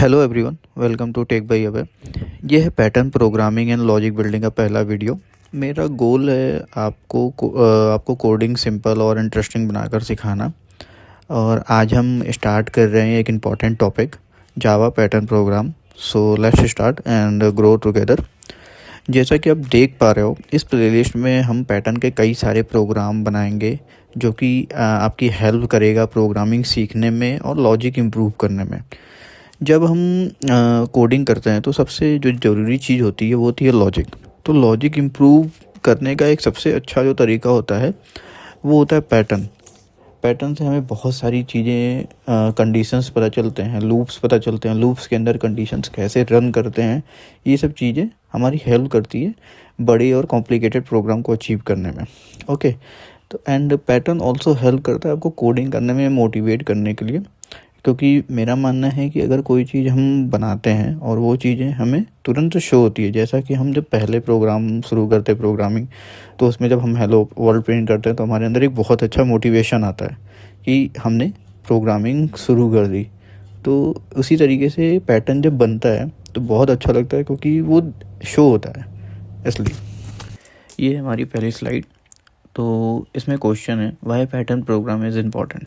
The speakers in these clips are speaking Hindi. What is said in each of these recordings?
Hello everyone, welcome to tech by Abhay. ये है pattern programming and logic building का पहला वीडियो। मेरा गोल है आपको कोडिंग सिंपल और इंटरेस्टिंग बनाकर सिखाना। और आज हम स्टार्ट कर रहे हैं एक important topic, Java pattern program. So let's start and grow together. जैसा कि आप देख पा रहे हो, इस प्लेलिस्ट में हम पैटर्न के कई सारे प्रोग्राम बनाएंगे जो कि आपकी हेल्प करेगा प्रोग्रामिंग सीखने में और लॉजिक इम्प्रूव करने में। जब हम कोडिंग करते हैं तो सबसे जो ज़रूरी चीज़ होती है वो होती है लॉजिक। तो लॉजिक इम्प्रूव करने का एक सबसे अच्छा जो तरीका होता है वो होता है पैटर्न। पैटर्न से हमें बहुत सारी चीज़ें, कंडीशंस पता चलते हैं, लूप्स पता चलते हैं, लूप्स के अंदर कंडीशंस कैसे रन करते हैं। ये सब चीज़ें हमारी हेल्प करती है बड़े और कॉम्प्लिकेटेड प्रोग्राम को अचीव करने में। ओके, तो एंड पैटर्न ऑल्सो हेल्प करता है आपको कोडिंग करने में मोटिवेट करने के लिए, क्योंकि मेरा मानना है कि अगर कोई चीज़ हम बनाते हैं और वो चीज़ें हमें तुरंत शो होती है, जैसा कि हम जब पहले प्रोग्राम शुरू करते हैं प्रोग्रामिंग, तो उसमें जब हम हेलो वर्ल्ड प्रिंट करते हैं तो हमारे अंदर एक बहुत अच्छा मोटिवेशन आता है कि हमने प्रोग्रामिंग शुरू कर दी। तो उसी तरीके से पैटर्न जब बनता है तो बहुत अच्छा लगता है क्योंकि वो शो होता है। इसलिए ये हमारी पहली स्लाइड। तो इसमें क्वेश्चन है, why pattern program is important.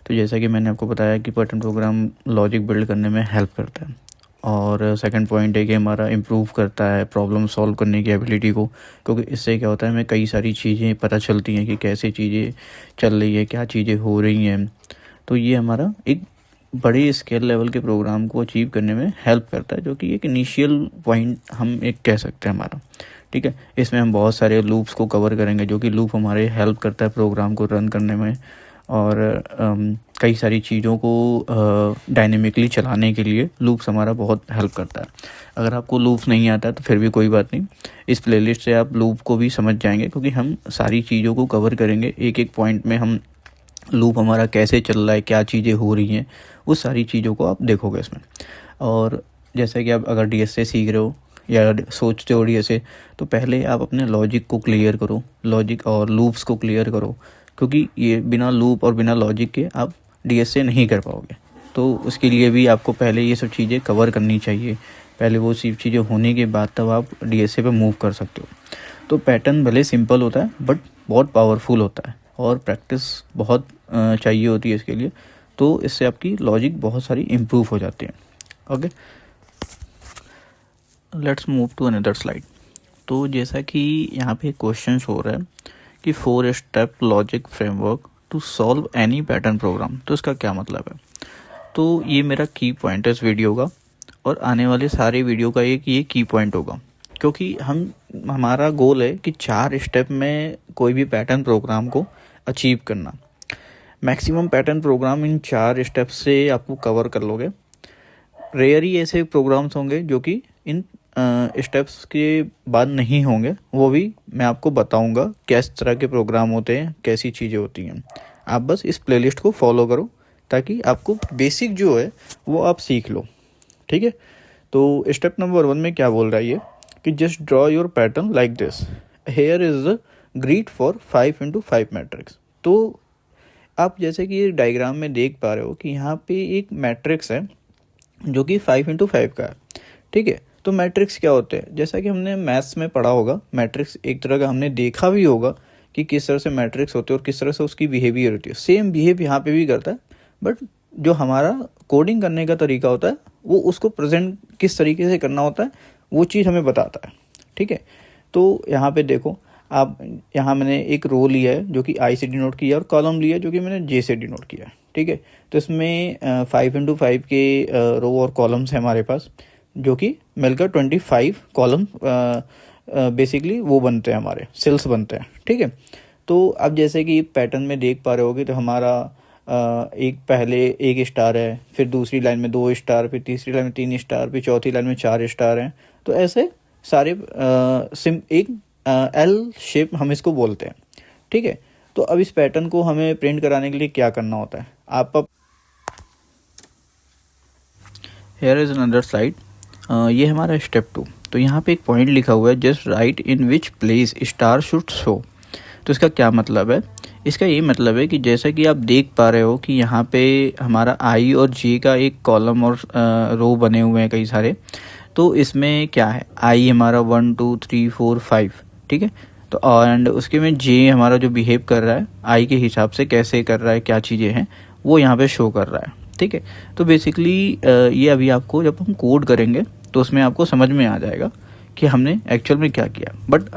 तो जैसा कि मैंने आपको बताया कि पैटर्न प्रोग्राम लॉजिक बिल्ड करने में हेल्प करता है। और सेकंड पॉइंट है कि हमारा इम्प्रूव करता है प्रॉब्लम सॉल्व करने की एबिलिटी को, क्योंकि इससे क्या होता है, हमें कई सारी चीज़ें पता चलती हैं कि कैसे चीज़ें चल रही है, क्या चीज़ें हो रही हैं। तो ये हमारा एक बड़े स्केल लेवल के प्रोग्राम को अचीव करने में हेल्प करता है, जो कि एक इनिशियल पॉइंट हम एक कह सकते हैं हमारा। ठीक है, इसमें हम बहुत सारे लूप्स को कवर करेंगे, जो कि लूप हमारे हेल्प करता है प्रोग्राम को रन करने में और कई सारी चीज़ों को डायनेमिकली चलाने के लिए लूप्स हमारा बहुत हेल्प करता है। अगर आपको लूप्स नहीं आता तो फिर भी कोई बात नहीं, इस प्लेलिस्ट से आप लूप को भी समझ जाएंगे, क्योंकि हम सारी चीज़ों को कवर करेंगे। एक एक पॉइंट में हम लूप हमारा कैसे चल रहा है, क्या चीज़ें हो रही हैं, उस सारी चीज़ों को आप देखोगे इसमें। और जैसा कि आप अगर डीएसए सीख रहे हो या सोचते हो डीएसए, तो पहले आप अपने लॉजिक को क्लियर करो, लॉजिक और लूप्स को क्लियर करो, क्योंकि ये बिना लूप और बिना लॉजिक के आप डीएसए नहीं कर पाओगे। तो उसके लिए भी आपको पहले ये सब चीज़ें कवर करनी चाहिए। पहले वो सब चीज़ें होने के बाद तब आप डीएसए पे मूव कर सकते हो। तो पैटर्न भले सिंपल होता है बट बहुत पावरफुल होता है और प्रैक्टिस बहुत चाहिए होती है इसके लिए। तो इससे आपकी लॉजिक बहुत सारी इम्प्रूव हो जाती है। Okay, let's move to another slide. तो जैसा कि यहाँ पे क्वेश्चन हो रहा है कि 4 step logic framework to solve any pattern program. तो इसका क्या मतलब है? तो ये मेरा की पॉइंट है इस वीडियो का, और आने वाले सारे वीडियो का एक ये की पॉइंट होगा, क्योंकि हमारा गोल है कि 4 स्टेप में कोई भी पैटर्न प्रोग्राम को अचीव करना। मैक्सिमम पैटर्न प्रोग्राम इन 4 स्टेप से आपको कवर कर लोगे। रेयर ही ऐसे प्रोग्राम्स होंगे जो कि इन स्टेप्स के बाद नहीं होंगे, वो भी मैं आपको बताऊंगा किस तरह के प्रोग्राम होते हैं, कैसी चीज़ें होती हैं। आप बस इस प्लेलिस्ट को फॉलो करो ताकि आपको बेसिक जो है वो आप सीख लो। ठीक है, तो स्टेप नंबर 1 में क्या बोल रहा है ये कि just draw your pattern like this, here is a grid for 5x5 matrix. तो आप जैसे कि डायग्राम में देख पा रहे हो कि यहाँ पे एक मैट्रिक्स है जो कि 5x5 का है। ठीक है, तो मैट्रिक्स क्या होते हैं? जैसा कि हमने मैथ्स में पढ़ा होगा, मैट्रिक्स एक तरह का हमने देखा भी होगा कि किस तरह से मैट्रिक्स होते हैं और किस तरह से उसकी बिहेवियर होती है। सेम बिहेव यहाँ पे भी करता है, बट जो हमारा कोडिंग करने का तरीका होता है वो उसको प्रेजेंट किस तरीके से करना होता है वो चीज़ हमें बताता है। ठीक है, तो यहाँ पे देखो आप, यहाँ मैंने एक रो लिया है जो कि आई से डिनोट किया और कॉलम लिया जो कि मैंने जे से डिनोट किया है। ठीक है, तो इसमें 5x5 के रो और कॉलम्स हैं हमारे पास, जो कि मिलकर 25 कॉलम बेसिकली वो बनते हैं, हमारे सेल्स बनते हैं। ठीक है, तो अब जैसे कि पैटर्न में देख पा रहे होगे तो हमारा एक पहले 1 स्टार है, फिर दूसरी लाइन में 2 स्टार, फिर तीसरी लाइन में 3 स्टार, फिर चौथी लाइन में 4 स्टार हैं। तो ऐसे सारे एक एल शेप हम इसको बोलते हैं। ठीक है, तो अब इस पैटर्न को हमें प्रिंट कराने के लिए क्या करना होता है? आप हेयर इज अनदर स्लाइड। ये हमारा स्टेप 2। तो यहाँ पे एक पॉइंट लिखा हुआ है, just right in which place star should show. तो इसका क्या मतलब है? इसका ये मतलब है कि जैसा कि आप देख पा रहे हो कि यहाँ पे हमारा आई और जे का एक कॉलम और रो बने हुए हैं कई सारे। तो इसमें क्या है, आई हमारा 1 2 3 4 5, ठीक है। तो एंड उसके में जे हमारा जो बिहेव कर रहा है आई के हिसाब से, कैसे कर रहा है, क्या चीज़ें हैं वो यहाँ पे शो कर रहा है, ठीक है। तो बेसिकली ये अभी आपको जब हम कोड करेंगे तो उसमें आपको समझ में आ जाएगा कि हमने एक्चुअल में क्या किया। बट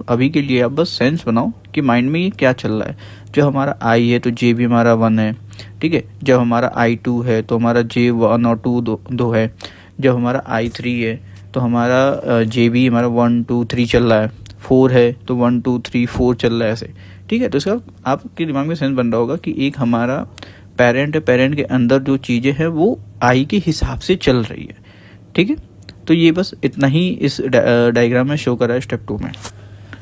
अभी के लिए आप बस सेंस बनाओ कि माइंड में ये क्या चल रहा है। जो हमारा आई है तो जे भी हमारा 1 है, ठीक है। जब हमारा आई 2 है तो हमारा जे 1 और 2 दो है। जब हमारा आई 3 है तो हमारा जे भी हमारा 1 2 3 चल रहा है। 4 है तो 1 2 3 4 चल रहा है ऐसे, ठीक है। तो इसका आपके दिमाग में सेंस बन रहा होगा कि एक हमारा पेरेंट है, पेरेंट के अंदर जो चीज़ें हैं वो आई के हिसाब से चल रही है, ठीक है। तो ये बस इतना ही इस डायग्राम में शो करा है स्टेप 2 में।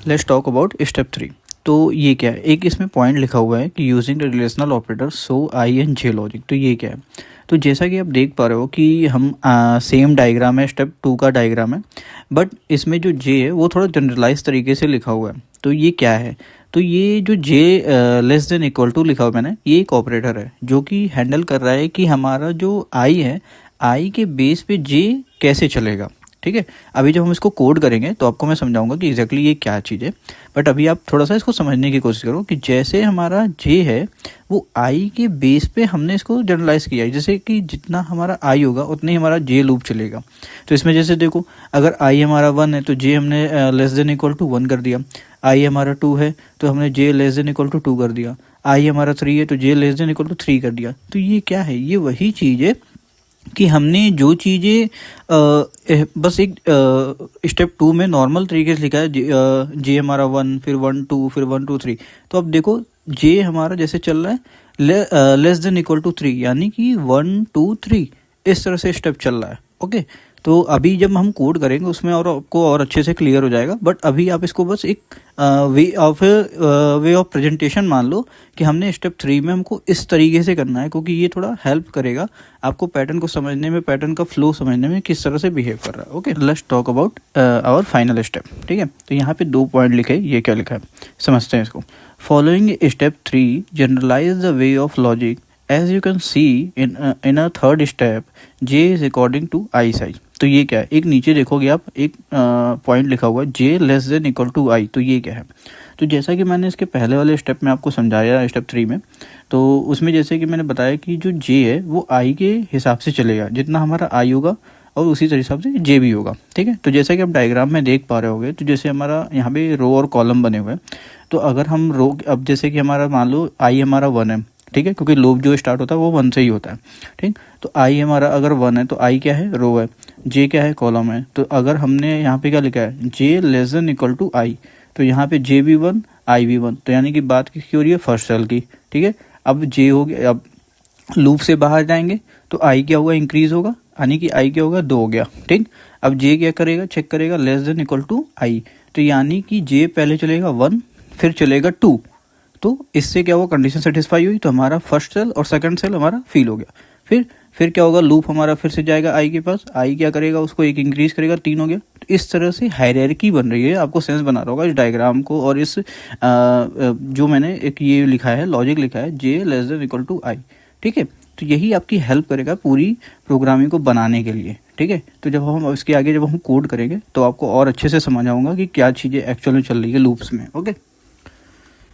Let's talk about step 3। तो ये क्या है, एक इसमें पॉइंट लिखा हुआ है कि using the relational operator so I and J logic. तो ये क्या है, तो जैसा कि आप देख पा रहे हो कि हम सेम डायग्राम है, स्टेप 2 का डायग्राम है, बट इसमें जो जे है वो थोड़ा जनरलाइज तरीके से लिखा हुआ है। तो ये क्या है, तो ये जो जे लेस देन इक्वल टू लिखा हुआ है मैंने, ये एक ऑपरेटर है जो कि हैंडल कर रहा है कि हमारा जो आई है, आई के बेस पे जे कैसे चलेगा, ठीक है। अभी जब हम इसको कोड करेंगे तो आपको मैं समझाऊंगा कि एग्जैक्टली ये क्या चीज़ है। बट अभी आप थोड़ा सा इसको समझने की कोशिश करो कि जैसे हमारा जे है वो आई के बेस पे हमने इसको जनरलाइज किया है। जैसे कि जितना हमारा आई होगा उतनी हमारा जे लूप चलेगा। तो इसमें जैसे देखो, अगर आई हमारा 1 है तो जे हमने लेस देन इक्वल टू 1 कर दिया। आई हमारा 2 है तो हमने जे लेस देन इक्वल टू 2 कर दिया। आई हमारा 3 है तो जे लेस देन इक्वल टू 3 कर दिया। तो ये क्या है, ये वही चीज़ है कि हमने जो चीज़ें बस एक स्टेप 2 में नॉर्मल तरीके से लिखा है। जे हमारा 1, फिर 1 2, फिर 1 2 3। तो अब देखो जे हमारा जैसे चल रहा है लेस देन इक्वल टू 3, यानी कि 1 2 3 इस तरह से स्टेप चल रहा है, ओके। तो अभी जब हम कोड करेंगे उसमें और आपको और अच्छे से क्लियर हो जाएगा। बट अभी आप इसको बस एक वे ऑफ प्रेजेंटेशन मान लो कि हमने स्टेप 3 में हमको इस तरीके से करना है, क्योंकि ये थोड़ा हेल्प करेगा आपको पैटर्न को समझने में, पैटर्न का फ्लो समझने में किस तरह से बिहेव कर रहा है, okay. Let's talk about our final step, ठीक है। तो यहाँ पे 2 पॉइंट लिखे हैं, ये क्या लिखा है समझते हैं इसको। Following step 3 generalise the way of logic as you can see in a third step J is according to I size. तो ये क्या है, एक नीचे देखोगे आप एक पॉइंट लिखा हुआ है जे लेस देन इक्वल टू आई। तो ये क्या है, तो जैसा कि मैंने इसके पहले वाले स्टेप में आपको समझाया स्टेप 3 में, तो उसमें जैसे कि मैंने बताया कि जो जे है वो आई के हिसाब से चलेगा, जितना हमारा आई होगा और उसी हिसाब से जे भी होगा, ठीक है। तो जैसा कि आप डायग्राम में देख पा रहे होगे, तो जैसे हमारा यहाँ पे रो और कॉलम बने हुए हैं। तो अगर हम रो, अब जैसे कि हमारा मान लो आई हमारा 1 है, ठीक है, क्योंकि लूप जो स्टार्ट होता है वो 1 से ही होता है, ठीक। तो आई हमारा अगर 1 है तो आई क्या है, रो है। जे क्या है, कॉलम है। तो अगर हमने यहाँ पे क्या लिखा है, जे लेस देन इक्वल टू आई, तो यहाँ पे जे भी 1 आई भी 1। तो यानी कि बात किसकी हो रही है, फर्स्ट सेल की, ठीक है। अब जे हो गया, अब लूप से बाहर जाएंगे तो आई क्या होगा, इंक्रीज होगा, यानी कि आई क्या होगा, 2 हो गया, ठीक। अब जे क्या करेगा, चेक करेगा लेस देन इक्वल टू आई। तो यानी कि जे पहले चलेगा 1, फिर चलेगा 2। तो इससे क्या हुआ, कंडीशन सेटिस्फाई हुई, तो हमारा फर्स्ट सेल और सेकंड सेल हमारा फिल हो गया। फिर क्या होगा, लूप हमारा फिर से जाएगा आई के पास, आई क्या करेगा, उसको एक इंक्रीज करेगा, 3 हो गया। तो इस तरह से हायरार्की बन रही है, आपको सेंस बना रहा होगा इस डायग्राम को। और इस जो मैंने एक ये लिखा है, लॉजिक लिखा है जे लेस देन इक्वल टू आई, ठीक है। तो यही आपकी हेल्प करेगा पूरी प्रोग्रामिंग को बनाने के लिए, ठीक है। तो जब हम इसके आगे जब हम कोड करेंगे तो आपको और अच्छे से समझ आऊँगा कि क्या चीज़ें एक्चुअल में चल रही है लूप्स में, okay.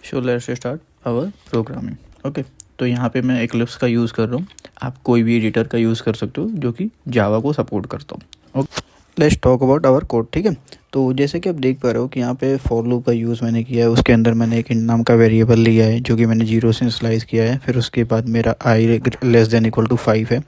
So let's start our programming, okay. तो यहाँ पे मैं एक्लिप्स का यूज़ कर रहा हूँ, आप कोई भी एडिटर का यूज़ कर सकते हो जो कि जावा को सपोर्ट करता हूँ, okay. Let's talk about our code, ठीक है। तो जैसे कि आप देख पा रहे हो कि यहाँ पे फॉर लूप का यूज़ मैंने किया है। उसके अंदर मैंने एक int नाम का वेरिएबल लिया है जो कि मैंने 0 से इनिशियलाइज किया है। फिर उसके बाद मेरा आई लेस देन इक्वल टू 5 है,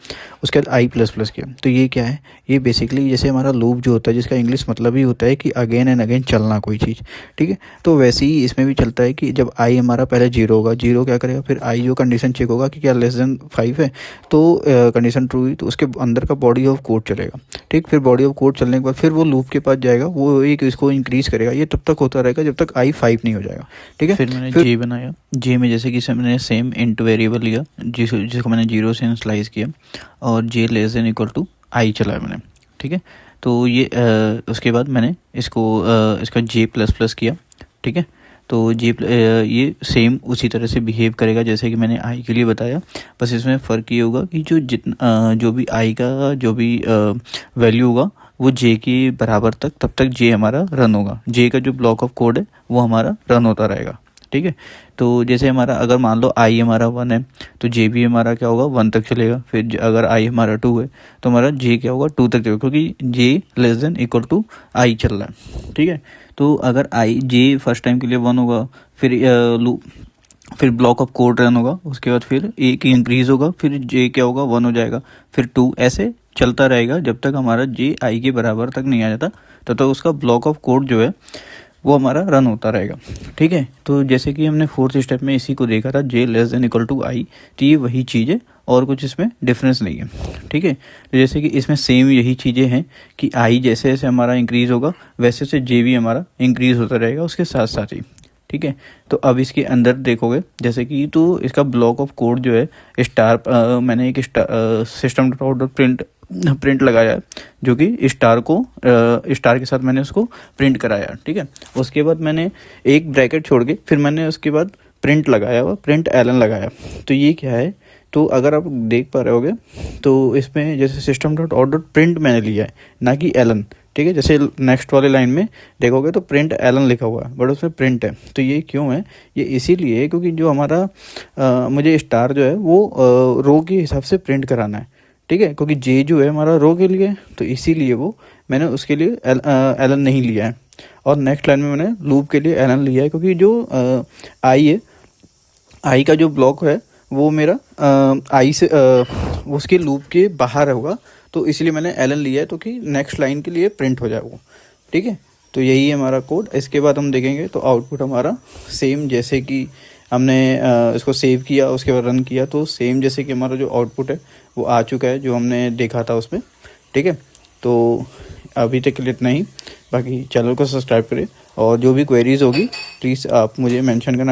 उसके बाद आई प्लस प्लस किया। तो ये क्या है, ये बेसिकली जैसे हमारा लूप जो होता है, जिसका इंग्लिश मतलब ही होता है कि अगेन एंड अगेन चलना कोई चीज़, ठीक है। तो वैसे ही इसमें भी चलता है कि जब आई हमारा पहले 0 होगा, 0 क्या करेगा, फिर आई जो कंडीशन चेक होगा कि क्या लेस देन 5 है, तो कंडीशन ट्रू हुई तो उसके अंदर का बॉडी ऑफ कोड चलेगा, ठीक। फिर बॉडी ऑफ कोड चलने के बाद फिर वो लूप के पास जाएगा, वो एक इसको इंक्रीज करेगा। ये तब तक होता रहेगा जब तक आई 5 नहीं हो जाएगा, ठीक है। फिर मैंने जे बनाया, जे में जैसे कि मैंने सेम इंट वेरिएबल लिया जिसको मैंने 0 से इनिशियलाइज किया और जे लेस देन इक्वल टू आई चलाया मैंने, ठीक है। तो ये उसके बाद मैंने इसको इसका जे प्लस प्लस किया, ठीक है। तो ये सेम उसी तरह से बिहेव करेगा जैसे कि मैंने आई के लिए बताया। बस इसमें फ़र्क ये होगा कि जो भी आई का जो भी वैल्यू होगा वो जे के बराबर तब तक जे हमारा रन होगा। जे का जो ब्लॉक ऑफ कोड है वो हमारा रन होता रहेगा। ठीक है, तो जैसे हमारा अगर मान लो आई हमारा 1 है तो जे भी हमारा क्या होगा 1 तक चलेगा। फिर अगर आई हमारा 2 है तो हमारा जे क्या होगा 2 तक चलेगा, क्योंकि जे लेस देन इक्वल टू आई चल रहा है। ठीक है, तो अगर आई जे फर्स्ट टाइम के लिए 1 होगा, फिर ब्लॉक ऑफ कोड रन होगा, उसके बाद फिर ए की इंक्रीज़ होगा, फिर जे क्या होगा 1 हो जाएगा, फिर 2, ऐसे चलता रहेगा जब तक हमारा जे आई के बराबर तक नहीं आ जाता, तब तक उसका ब्लॉक ऑफ कोड जो है वो हमारा रन होता रहेगा। ठीक है, तो जैसे कि हमने 4th स्टेप में इसी को देखा था, जे लेस देन इक्वल टू आई, तो ये वही चीज़ है और कुछ इसमें डिफरेंस नहीं है। ठीक है, तो जैसे कि इसमें सेम यही चीज़ें हैं कि आई जैसे जैसे हमारा इंक्रीज़ होगा वैसे से जे भी हमारा इंक्रीज़ होता रहेगा उसके साथ साथ ही। ठीक है, तो अब इसके अंदर देखोगे जैसे कि तो इसका ब्लॉक ऑफ कोड जो है मैंने एक सिस्टम डॉट प्रिंट लगाया है जो कि स्टार के साथ मैंने उसको प्रिंट कराया। ठीक है, उसके बाद मैंने एक ब्रैकेट छोड़ के फिर मैंने उसके बाद प्रिंट लगाया हुआ, प्रिंट एलन लगाया। तो ये क्या है, तो अगर आप देख पा रहे होगे तो इसमें जैसे system dot out dot print मैंने लिया है, ना कि एलन। ठीक है, जैसे नेक्स्ट वाले लाइन में देखोगे तो प्रिंट एलन लिखा हुआ है बट उसमें प्रिंट है। तो ये क्यों है, ये इसीलिए क्योंकि जो हमारा मुझे स्टार जो है वो रो के हिसाब से प्रिंट कराना है। ठीक है, क्योंकि जे जो है हमारा रो के लिए, तो इसीलिए वो मैंने उसके लिए एलन नहीं लिया है। और नेक्स्ट लाइन में मैंने लूप के लिए एलन लिया है, क्योंकि जो आई है, आई का जो ब्लॉक है वो मेरा आई से उसके लूप के बाहर होगा, तो इसलिए मैंने एलन लिया है तो कि नेक्स्ट लाइन के लिए प्रिंट हो जाए वो। ठीक है, तो यही है हमारा कोड। इसके बाद हम देखेंगे तो आउटपुट हमारा सेम जैसे कि हमने इसको सेव किया उसके बाद रन किया, तो सेम जैसे कि हमारा जो आउटपुट है वो आ चुका है जो हमने देखा था उसमें। ठीक है, तो अभी तक के लिए इतना ही। बाकी चैनल को सब्सक्राइब करें और जो भी क्वेरीज होगी प्लीज़ आप मुझे मेंशन करना।